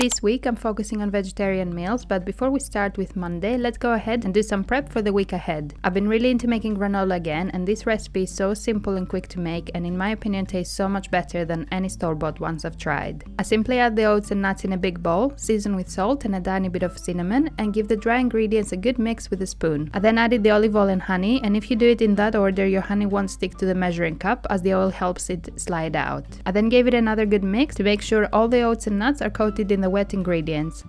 This week I'm focusing on vegetarian meals, but before we start with Monday, let's go ahead and do some prep for the week ahead. I've been really into making granola again, and this recipe is so simple and quick to make, and in my opinion tastes so much better than any store-bought ones I've tried. I simply add the oats and nuts in a big bowl, season with salt and a tiny bit of cinnamon, and give the dry ingredients a good mix with a spoon. I then added the olive oil and honey, and if you do it in that order, your honey won't stick to the measuring cup as the oil helps it slide out. I then gave it another good mix to make sure all the oats and nuts are coated in the wet ingredients.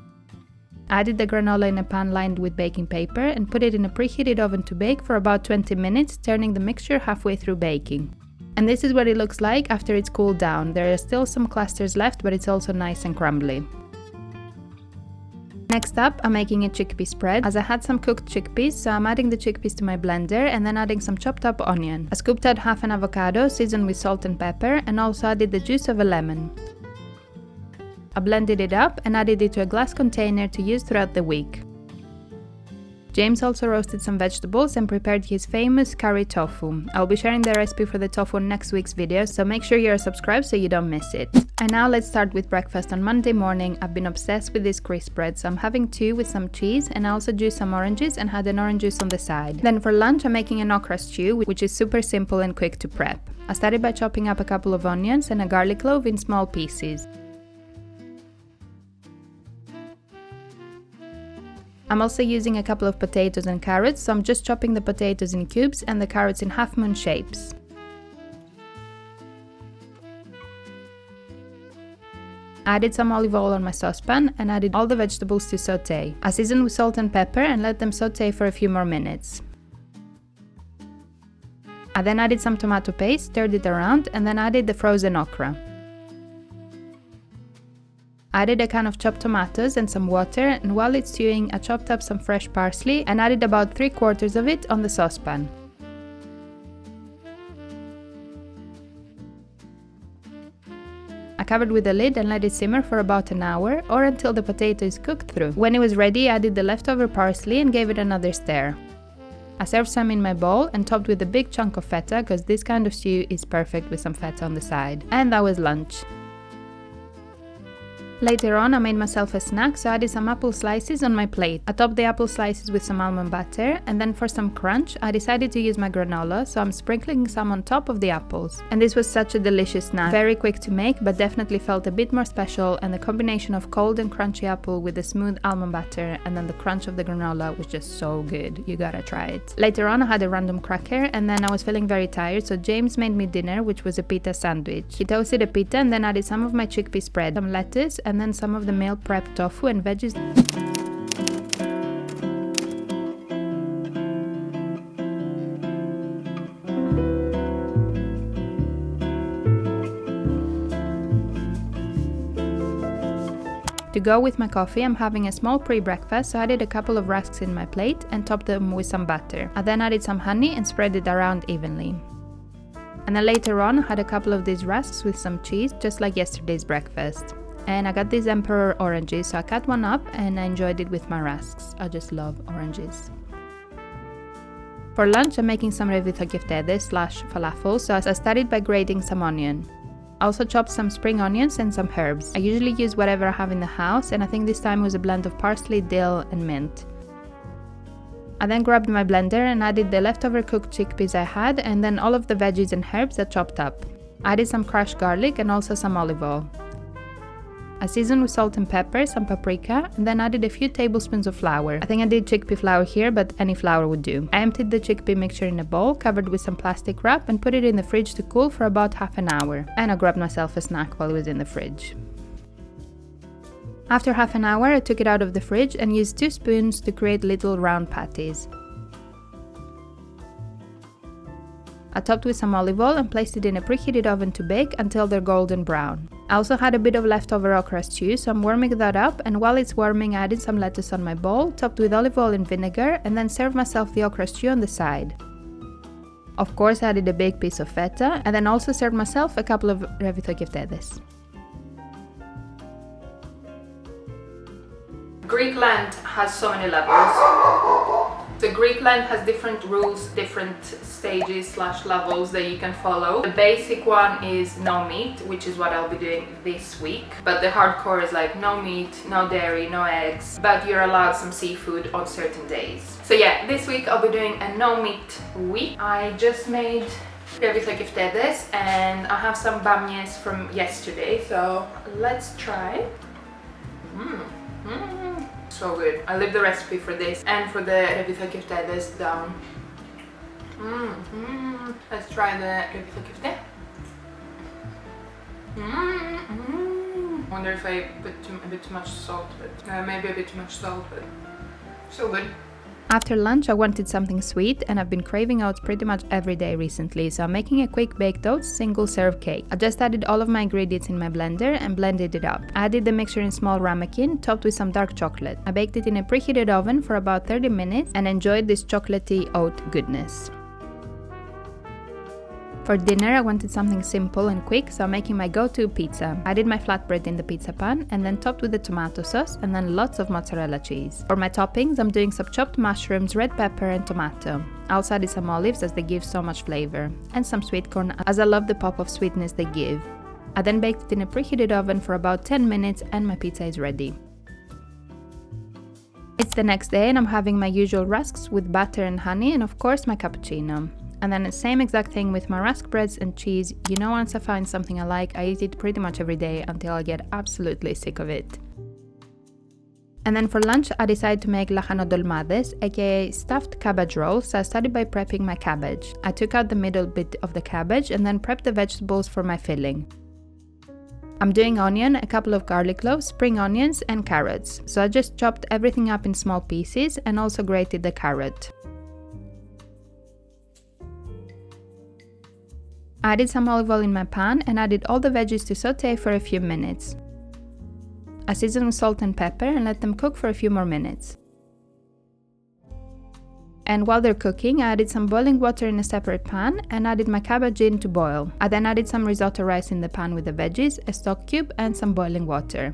Added the granola in a pan lined with baking paper and put it in a preheated oven to bake for about 20 minutes, turning the mixture halfway through baking. And this is what it looks like after it's cooled down. There are still some clusters left, but it's also nice and crumbly. Next up, I'm making a chickpea spread, as I had some cooked chickpeas, so I'm adding the chickpeas to my blender and then adding some chopped up onion. I scooped out half an avocado, seasoned with salt and pepper, and also added the juice of a lemon. I blended it up and added it to a glass container to use throughout the week. James also roasted some vegetables and prepared his famous curry tofu. I'll be sharing the recipe for the tofu in next week's video, so make sure you're subscribed so you don't miss it. And now let's start with breakfast. On Monday morning, I've been obsessed with this crisp bread, so I'm having two with some cheese, and I also juiced some oranges and had an orange juice on the side. Then for lunch, I'm making an okra stew, which is super simple and quick to prep. I started by chopping up a couple of onions and a garlic clove in small pieces. I'm also using a couple of potatoes and carrots, so I'm just chopping the potatoes in cubes and the carrots in half-moon shapes. I added some olive oil on my saucepan and added all the vegetables to sauté. I seasoned with salt and pepper and let them sauté for a few more minutes. I then added some tomato paste, stirred it around, and then added the frozen okra. I added a can of chopped tomatoes and some water, and while it's stewing, I chopped up some fresh parsley and added about 3/4 of it on the saucepan. I covered with a lid and let it simmer for about an hour or until the potato is cooked through. When it was ready, I added the leftover parsley and gave it another stir. I served some in my bowl and topped with a big chunk of feta, because this kind of stew is perfect with some feta on the side. And that was lunch. Later on, I made myself a snack, so I added some apple slices on my plate. I topped the apple slices with some almond butter, and then for some crunch, I decided to use my granola, so I'm sprinkling some on top of the apples. And this was such a delicious snack. Very quick to make, but definitely felt a bit more special, and the combination of cold and crunchy apple with the smooth almond butter and then the crunch of the granola was just so good. You gotta try it. Later on, I had a random cracker, and then I was feeling very tired, so James made me dinner, which was a pita sandwich. He toasted a pita and then added some of my chickpea spread, some lettuce, and then some of the meal prep tofu and veggies. To go with my coffee, I'm having a small pre-breakfast, so I added a couple of rusks in my plate and topped them with some butter. I then added some honey and spread it around evenly. And then later on, I had a couple of these rusks with some cheese, just like yesterday's breakfast. And I got these emperor oranges, so I cut one up and I enjoyed it with my rusks. I just love oranges. For lunch, I'm making some revito /falafel, so I started by grating some onion. I also chopped some spring onions and some herbs. I usually use whatever I have in the house, and I think this time was a blend of parsley, dill, and mint. I then grabbed my blender and added the leftover cooked chickpeas I had, and then all of the veggies and herbs I chopped up. I added some crushed garlic and also some olive oil. I seasoned with salt and pepper, some paprika, and then added a few tablespoons of flour. I think I did chickpea flour here, but any flour would do. I emptied the chickpea mixture in a bowl, covered with some plastic wrap, and put it in the fridge to cool for about half an hour. And I grabbed myself a snack while it was in the fridge. After half an hour, I took it out of the fridge and used 2 spoons to create little round patties. I topped with some olive oil and placed it in a preheated oven to bake until they're golden brown. I also had a bit of leftover okra stew, so I'm warming that up, and while it's warming, I added some lettuce on my bowl, topped with olive oil and vinegar, and then served myself the okra stew on the side. Of course, I added a big piece of feta, and then also served myself a couple of revito keftedes. Greek Lent has so many levels. So Greek Lent has different rules, different stages / levels that you can follow. The basic one is no meat, which is what I'll be doing this week. But the hardcore is like no meat, no dairy, no eggs, but you're allowed some seafood on certain days. So yeah, this week I'll be doing a no meat week. I just made this and I have some bamyes from yesterday, so let's try. So good. I leave the recipe for this and for the revita kiftedes down. Let's try the revita kifte. Wonder if I put a bit too much salt, but maybe a bit too much salt, but so good. After lunch I wanted something sweet and I've been craving oats pretty much every day recently, so I'm making a quick baked oats single serve cake. I just added all of my ingredients in my blender and blended it up. I added the mixture in small ramekin topped with some dark chocolate. I baked it in a preheated oven for about 30 minutes and enjoyed this chocolatey oat goodness. For dinner I wanted something simple and quick, so I'm making my go-to pizza. I did my flatbread in the pizza pan and then topped with the tomato sauce and then lots of mozzarella cheese. For my toppings I'm doing some chopped mushrooms, red pepper and tomato. I also added some olives as they give so much flavor, and some sweet corn as I love the pop of sweetness they give. I then baked it in a preheated oven for about 10 minutes and my pizza is ready. It's the next day and I'm having my usual rusks with butter and honey and of course my cappuccino. And then the same exact thing with my rusk breads and cheese. You know, once I find something I like, I eat it pretty much every day until I get absolutely sick of it. And then for lunch, I decided to make lahanodolmades, aka stuffed cabbage rolls, so I started by prepping my cabbage. I took out the middle bit of the cabbage and then prepped the vegetables for my filling. I'm doing onion, a couple of garlic cloves, spring onions and carrots. So I just chopped everything up in small pieces and also grated the carrot. I added some olive oil in my pan and added all the veggies to saute for a few minutes. I seasoned with salt and pepper and let them cook for a few more minutes. And while they're cooking, I added some boiling water in a separate pan and added my cabbage in to boil. I then added some risotto rice in the pan with the veggies, a stock cube and some boiling water.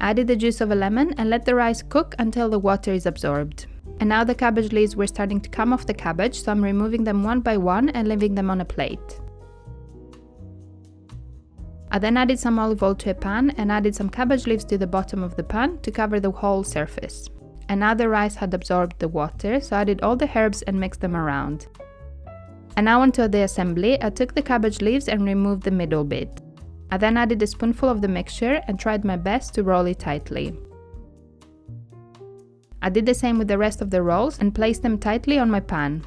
I added the juice of a lemon and let the rice cook until the water is absorbed. And now the cabbage leaves were starting to come off the cabbage, so I'm removing them one by one and leaving them on a plate. I then added some olive oil to a pan and added some cabbage leaves to the bottom of the pan to cover the whole surface. And now the rice had absorbed the water, so I added all the herbs and mixed them around. And now onto the assembly, I took the cabbage leaves and removed the middle bit. I then added a spoonful of the mixture and tried my best to roll it tightly. I did the same with the rest of the rolls and placed them tightly on my pan.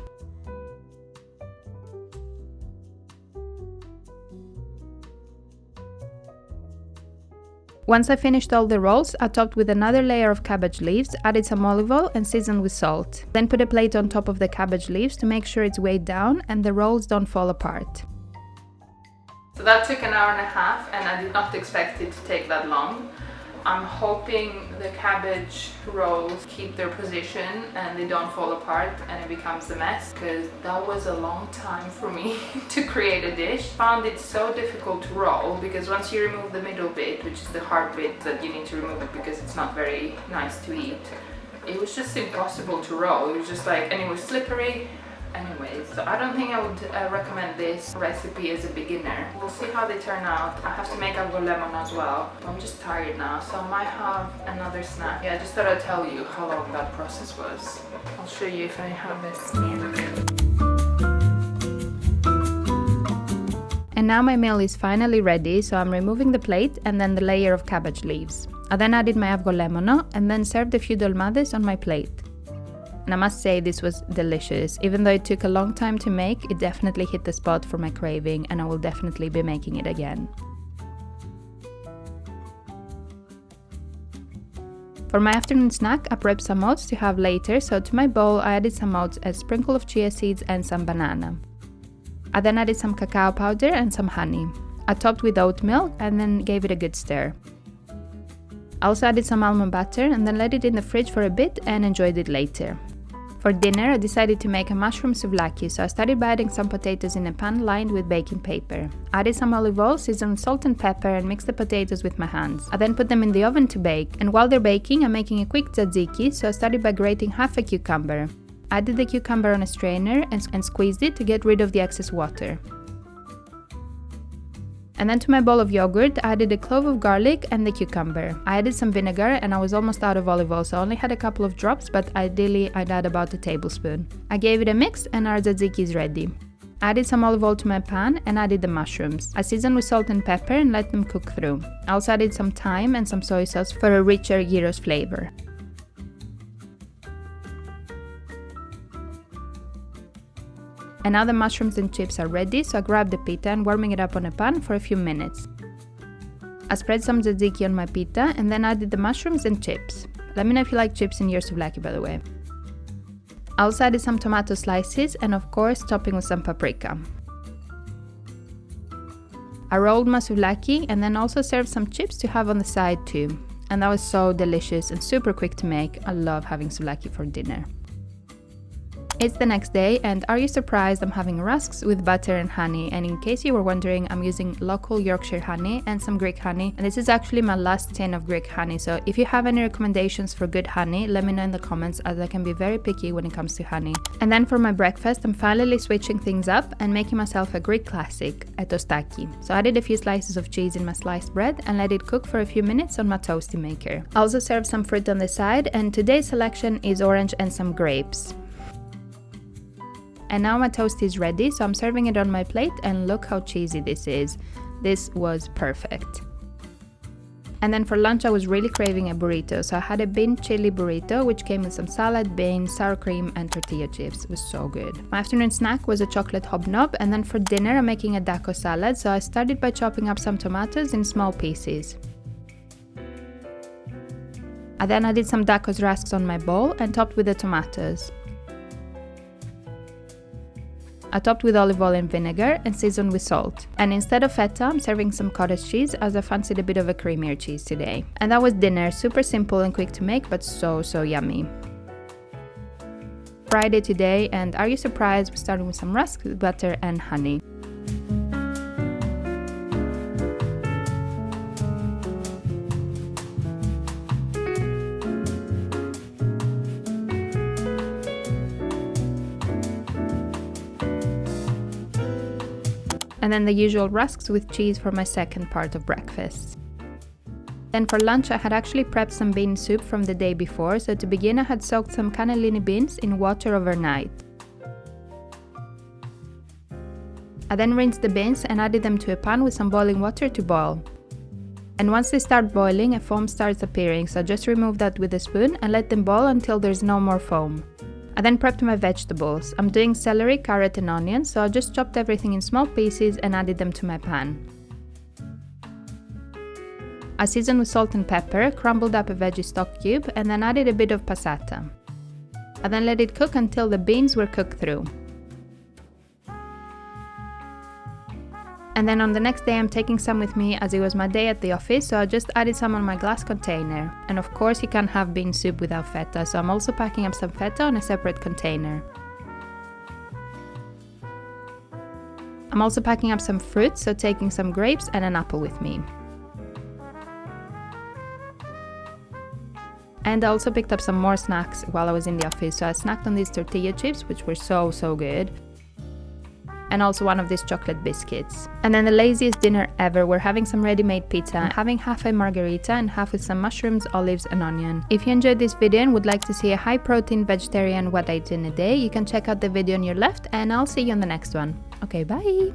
Once I finished all the rolls, I topped with another layer of cabbage leaves, added some olive oil and seasoned with salt. Then put a plate on top of the cabbage leaves to make sure it's weighed down and the rolls don't fall apart. So that took an hour and a half and I did not expect it to take that long. I'm hoping the cabbage rolls keep their position and they don't fall apart and it becomes a mess, because that was a long time for me to create a dish. Found it so difficult to roll because once you remove the middle bit, which is the hard bit that you need to remove it because it's not very nice to eat, it was just impossible to roll. It was just like, and it was slippery. Anyways, so I don't think I would recommend this recipe as a beginner. We'll see how they turn out. I have to make avgo lemon as well. I'm just tired now, so I might have another snack. Yeah, I just thought I'd tell you how long that process was. I'll show you if I have this. And now my meal is finally ready, so I'm removing the plate and then the layer of cabbage leaves. I then added my avgo lemono and then served a few dolmades on my plate. And I must say this was delicious. Even though it took a long time to make, it definitely hit the spot for my craving and I will definitely be making it again. For my afternoon snack, I prepped some oats to have later, so to my bowl I added some oats, a sprinkle of chia seeds and some banana. I then added some cacao powder and some honey. I topped with oat milk and then gave it a good stir. I also added some almond butter and then let it in the fridge for a bit and enjoyed it later. For dinner, I decided to make a mushroom souvlaki, so I started by adding some potatoes in a pan lined with baking paper. I added some olive oil, seasoned with salt and pepper, and mixed the potatoes with my hands. I then put them in the oven to bake, and while they're baking, I'm making a quick tzatziki, so I started by grating half a cucumber. I added the cucumber on a strainer and squeezed it to get rid of the excess water. And then to my bowl of yogurt, I added a clove of garlic and the cucumber. I added some vinegar and I was almost out of olive oil, so I only had a couple of drops, but ideally I'd add about a tablespoon. I gave it a mix and our tzatziki is ready. I added some olive oil to my pan and added the mushrooms. I seasoned with salt and pepper and let them cook through. I also added some thyme and some soy sauce for a richer gyros flavor. And now the mushrooms and chips are ready, so I grabbed the pita and warming it up on a pan for a few minutes. I spread some tzatziki on my pita and then added the mushrooms and chips. Let me know if you like chips in your souvlaki, by the way. I also added some tomato slices and of course topping with some paprika. I rolled my souvlaki and then also served some chips to have on the side too. And that was so delicious and super quick to make. I love having souvlaki for dinner. It's the next day, and are you surprised I'm having rusks with butter and honey? And in case you were wondering, I'm using local Yorkshire honey and some Greek honey, and this is actually my last tin of Greek honey, so if you have any recommendations for good honey, let me know in the comments, as I can be very picky when it comes to honey. And then for my breakfast, I'm finally switching things up and making myself a Greek classic, a toastaki. So I added a few slices of cheese in my sliced bread and let it cook for a few minutes on my toasty maker. I also served some fruit on the side, and today's selection is orange and some grapes. And now my toast is ready, so I'm serving it on my plate, and look how cheesy this is. This was perfect. And then for lunch I was really craving a burrito, so I had a bean chili burrito which came with some salad, beans, sour cream and tortilla chips. It was so good. My afternoon snack was a chocolate hobnob, and then for dinner I'm making a daco salad, so I started by chopping up some tomatoes in small pieces. I then added some daco's rasks on my bowl and topped with the tomatoes. I topped with olive oil and vinegar and seasoned with salt. And instead of feta, I'm serving some cottage cheese, as I fancied a bit of a creamier cheese today. And that was dinner, super simple and quick to make, but so yummy. Friday today, and are you surprised? We're starting with some rusks with butter and honey. And then the usual rusks with cheese for my second part of breakfast. Then for lunch I had actually prepped some bean soup from the day before, so to begin I had soaked some cannellini beans in water overnight. I then rinsed the beans and added them to a pan with some boiling water to boil. And once they start boiling, a foam starts appearing, so just remove that with a spoon and let them boil until there's no more foam. I then prepped my vegetables. I'm doing celery, carrot and onion, so I just chopped everything in small pieces and added them to my pan. I seasoned with salt and pepper, crumbled up a veggie stock cube and then added a bit of passata. I then let it cook until the beans were cooked through. And then on the next day I'm taking some with me, as it was my day at the office, so I just added some on my glass container. And of course you can't have bean soup without feta, so I'm also packing up some feta on a separate container. I'm also packing up some fruit, so taking some grapes and an apple with me. And I also picked up some more snacks while I was in the office, so I snacked on these tortilla chips, which were so good. And also one of these chocolate biscuits. And then the laziest dinner ever, we're having some ready-made pizza, having half a margherita and half with some mushrooms, olives and onion. If you enjoyed this video and would like to see a high-protein vegetarian what I eat in a day, you can check out the video on your left, and I'll see you on the next one. Okay, bye!